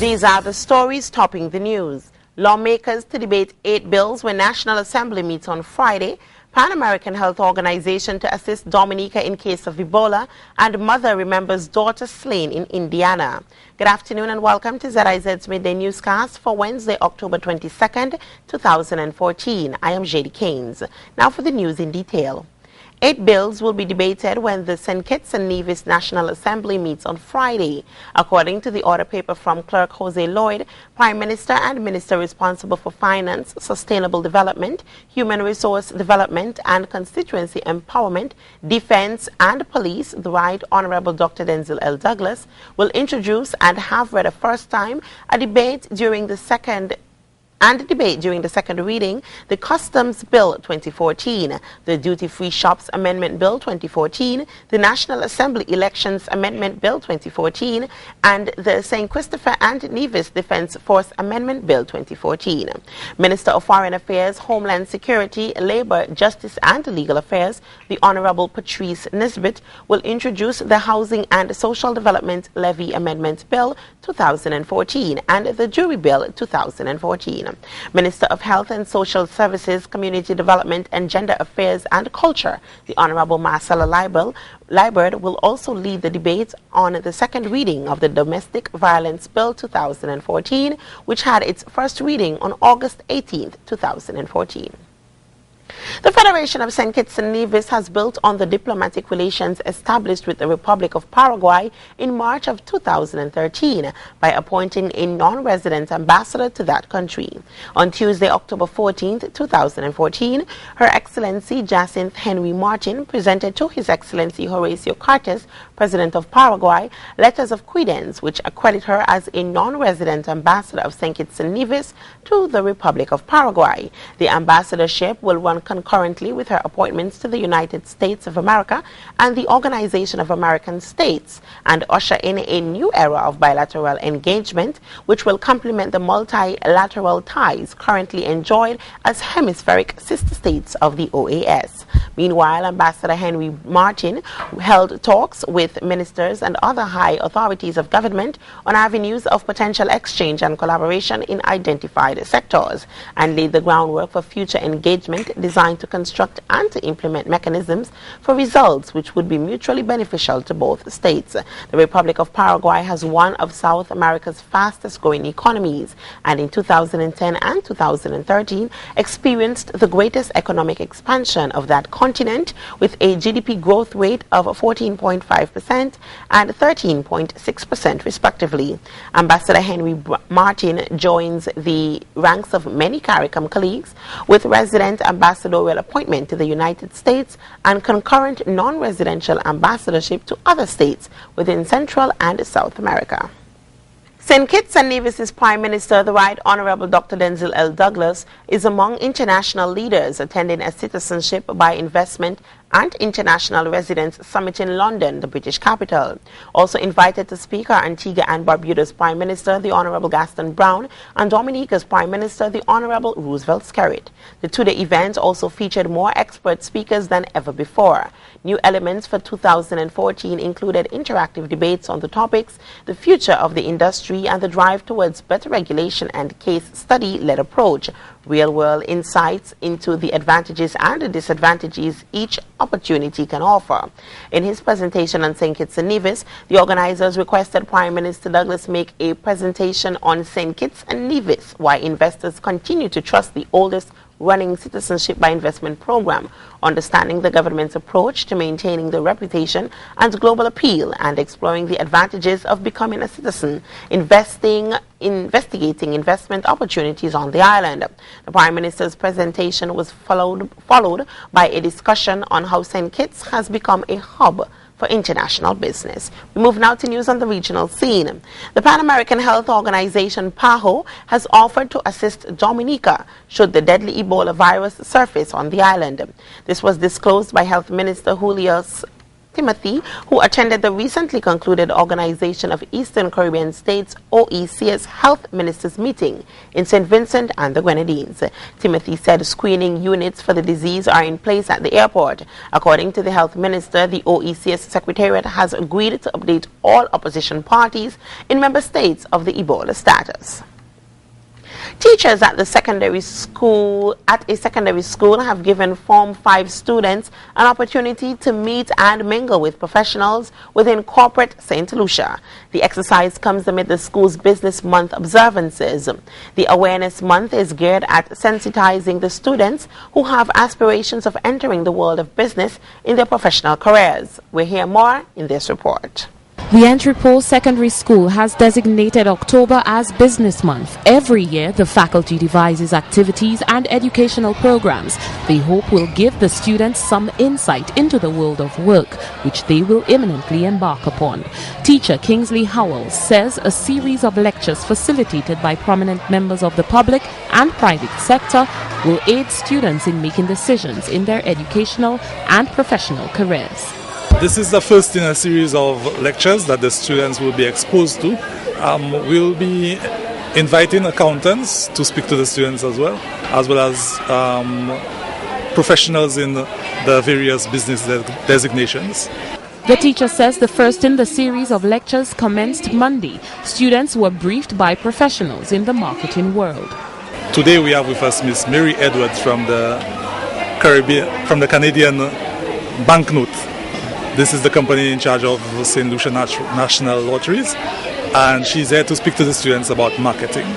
These are the stories topping the news. Lawmakers to debate 8 bills when National Assembly meets on Friday. Pan American Health Organization to assist Dominica in case of Ebola, and mother remembers daughter slain in Indiana. Good afternoon and welcome to ZIZ Midday Newscast for Wednesday, October 22nd, 2014. I am JD Keynes. Now for the news in detail. 8 bills will be debated when the St. Kitts and Nevis National Assembly meets on Friday. According to the order paper from Clerk Jose Lloyd, Prime Minister and Minister responsible for Finance, Sustainable Development, Human Resource Development and Constituency Empowerment, Defense and Police, the Right Honorable Dr. Denzil L. Douglas, will introduce and have read a first time a debate during the second reading, the Customs Bill 2014, the Duty-Free Shops Amendment Bill 2014, the National Assembly Elections Amendment Bill 2014, and the St. Christopher and Nevis Defense Force Amendment Bill 2014. Minister of Foreign Affairs, Homeland Security, Labor, Justice and Legal Affairs, the Honorable Patrice Nisbet, will introduce the Housing and Social Development Levy Amendment Bill 2014 and the Jury Bill 2014. Minister of Health and Social Services, Community Development and Gender Affairs and Culture, the Honorable Marcella Liebert, will also lead the debate on the second reading of the Domestic Violence Bill 2014, which had its first reading on August 18, 2014. The Federation of St. Kitts and Nevis has built on the diplomatic relations established with the Republic of Paraguay in March of 2013 by appointing a non-resident ambassador to that country. On Tuesday, October 14, 2014, Her Excellency Jacinth Henry Martin presented to His Excellency Horacio Cartes, President of Paraguay, letters of credence which accredit her as a non-resident ambassador of St. Kitts and Nevis to the Republic of Paraguay. The ambassadorship will run concurrently with her appointments to the United States of America and the Organization of American States, and usher in a new era of bilateral engagement which will complement the multilateral ties currently enjoyed as hemispheric sister states of the OAS. Meanwhile, Ambassador Henry Martin held talks with ministers and other high authorities of government on avenues of potential exchange and collaboration in identified sectors, and laid the groundwork for future engagement designed to construct and to implement mechanisms for results which would be mutually beneficial to both states. The Republic of Paraguay has one of South America's fastest growing economies, and in 2010 and 2013 experienced the greatest economic expansion of that continent, with a GDP growth rate of 14.5% and 13.6% respectively. Ambassador Henry Martin joins the ranks of many CARICOM colleagues with resident ambassadorial appointment to the United States and concurrent non-residential ambassadorship to other states within Central and South America. St. Kitts and Nevis' Prime Minister, the Right Honorable Dr. Denzil L. Douglas, is among international leaders attending a Citizenship by Investment and International Residents Summit in London, the British capital. Also invited to speak are Antigua and Barbuda's Prime Minister, the Honorable Gaston Brown, and Dominica's Prime Minister, the Honorable Roosevelt Skerrit. The two-day event also featured more expert speakers than ever before. New elements for 2014 included interactive debates on the topics, the future of the industry and the drive towards better regulation and case study-led approach, real-world insights into the advantages and disadvantages each opportunity can offer. In his presentation on St. Kitts and Nevis, the organizers requested Prime Minister Douglas make a presentation on St. Kitts and Nevis, why investors continue to trust the oldest running Citizenship by Investment program, understanding the government's approach to maintaining the reputation and global appeal, and exploring the advantages of becoming a citizen, investigating investment opportunities on the island. The Prime Minister's presentation was followed by a discussion on how St. Kitts has become a hub for international business. We move now to news on the regional scene. The Pan American Health Organization, PAHO, has offered to assist Dominica should the deadly Ebola virus surface on the island. This was disclosed by Health Minister Julius Timothy, who attended the recently concluded Organization of Eastern Caribbean States OECS Health Ministers meeting in St. Vincent and the Grenadines. Timothy said screening units for the disease are in place at the airport. According to the health minister, the OECS Secretariat has agreed to update all opposition parties in member states of the Ebola status. Teachers at a secondary school have given Form 5 students an opportunity to meet and mingle with professionals within corporate St. Lucia. The exercise comes amid the school's Business Month observances. The Awareness Month is geared at sensitizing the students who have aspirations of entering the world of business in their professional careers. We'll hear more in this report. The Entrepot Secondary School has designated October as Business Month. Every year, the faculty devises activities and educational programs they hope will give the students some insight into the world of work, which they will imminently embark upon. Teacher Kingsley Howell says a series of lectures facilitated by prominent members of the public and private sector will aid students in making decisions in their educational and professional careers. This is the first in a series of lectures that the students will be exposed to. We'll be inviting accountants to speak to the students as well as professionals in the various business designations. The teacher says the first in the series of lectures commenced Monday. Students were briefed by professionals in the marketing world. Today we have with us Miss Mary Edwards from the Canadian Banknote. This is the company in charge of St. Lucia National Lotteries, and she's here to speak to the students about marketing.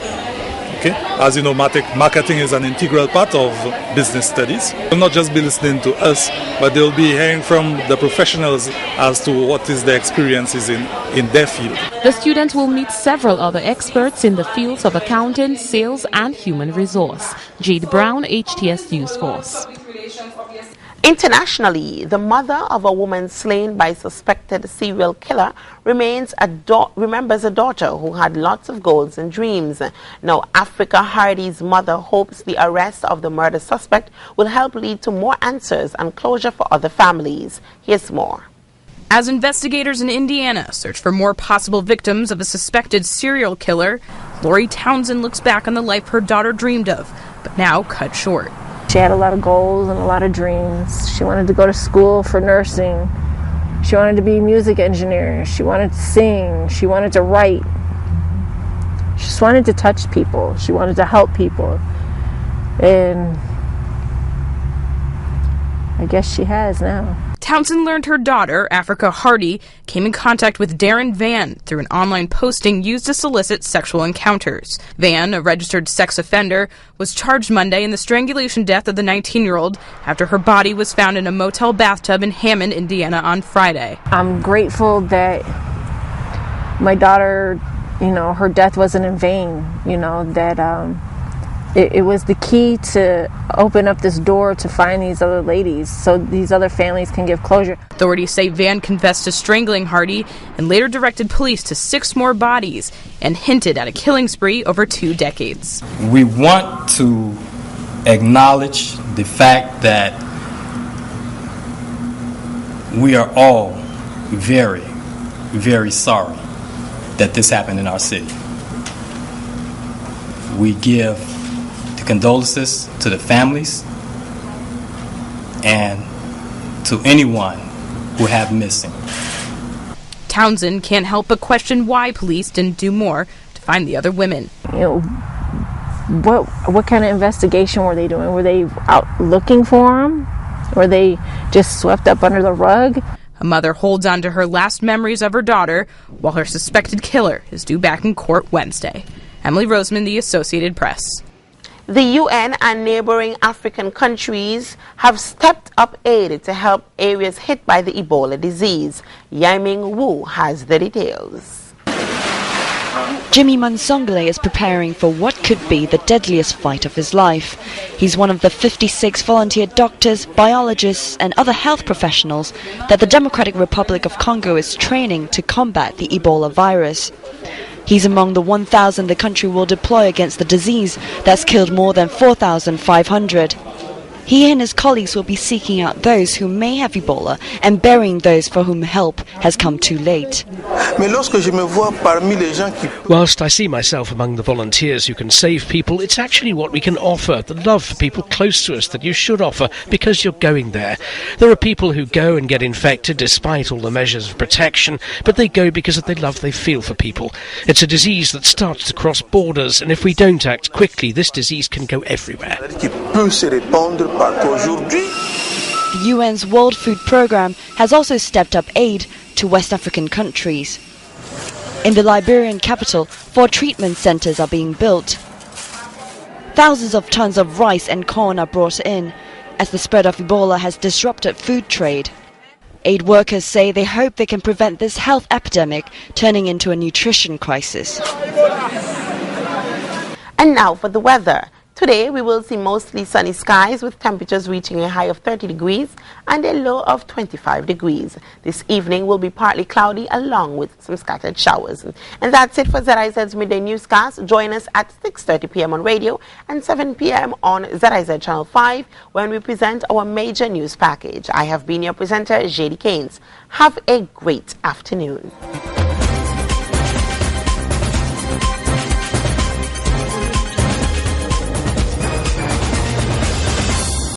Okay? As you know, marketing is an integral part of business studies. They'll not just be listening to us, but they'll be hearing from the professionals as to what is their experiences in their field. The students will meet several other experts in the fields of accounting, sales, and human resource. Jade Brown, HTS News Force. Internationally, the mother of a woman slain by suspected serial killer remembers a daughter who had lots of goals and dreams. Now, Africa Hardy's mother hopes the arrest of the murder suspect will help lead to more answers and closure for other families. Here's more. As investigators in Indiana search for more possible victims of a suspected serial killer, Lori Townsend looks back on the life her daughter dreamed of, but now cut short. She had a lot of goals and a lot of dreams. She wanted to go to school for nursing. She wanted to be a music engineer. She wanted to sing. She wanted to write. She just wanted to touch people. She wanted to help people. And I guess she has now. Townsend learned her daughter, Africa Hardy, came in contact with Darren Van through an online posting used to solicit sexual encounters. Van, a registered sex offender, was charged Monday in the strangulation death of the 19-year-old after her body was found in a motel bathtub in Hammond, Indiana on Friday. I'm grateful that my daughter, her death wasn't in vain, that it was the key to open up this door to find these other ladies so these other families can give closure. Authorities say Van confessed to strangling Hardy and later directed police to 6 more bodies and hinted at a killing spree over 2 decades. We want to acknowledge the fact that we are all very, very sorry that this happened in our city. We give condolences to the families and to anyone who have missing. Townsend can't help but question why police didn't do more to find the other women. What kind of investigation were they doing? Were they out looking for them? Were they just swept up under the rug? A mother holds on to her last memories of her daughter while her suspected killer is due back in court Wednesday. Emily Roseman, The Associated Press. The UN and neighboring African countries have stepped up aid to help areas hit by the Ebola disease. Yiming Wu has the details. Jimmy Mansongale is preparing for what could be the deadliest fight of his life. He's one of the 56 volunteer doctors, biologists and other health professionals that the Democratic Republic of Congo is training to combat the Ebola virus. He's among the 1,000 the country will deploy against the disease that's killed more than 4,500. He and his colleagues will be seeking out those who may have Ebola and burying those for whom help has come too late. Whilst I see myself among the volunteers who can save people, it's actually what we can offer, the love for people close to us that you should offer because you're going there. There are people who go and get infected despite all the measures of protection, but they go because of the love they feel for people. It's a disease that starts to cross borders, and if we don't act quickly, this disease can go everywhere. The UN's World Food Programme has also stepped up aid to West African countries. In the Liberian capital, 4 treatment centres are being built. Thousands of tons of rice and corn are brought in, as the spread of Ebola has disrupted food trade. Aid workers say they hope they can prevent this health epidemic turning into a nutrition crisis. And now for the weather. Today we will see mostly sunny skies with temperatures reaching a high of 30 degrees and a low of 25 degrees. This evening will be partly cloudy along with some scattered showers. And that's it for ZIZ's Midday Newscast. Join us at 6:30 p.m. on radio and 7 p.m. on ZIZ Channel 5 when we present our major news package. I have been your presenter, JD Keynes. Have a great afternoon.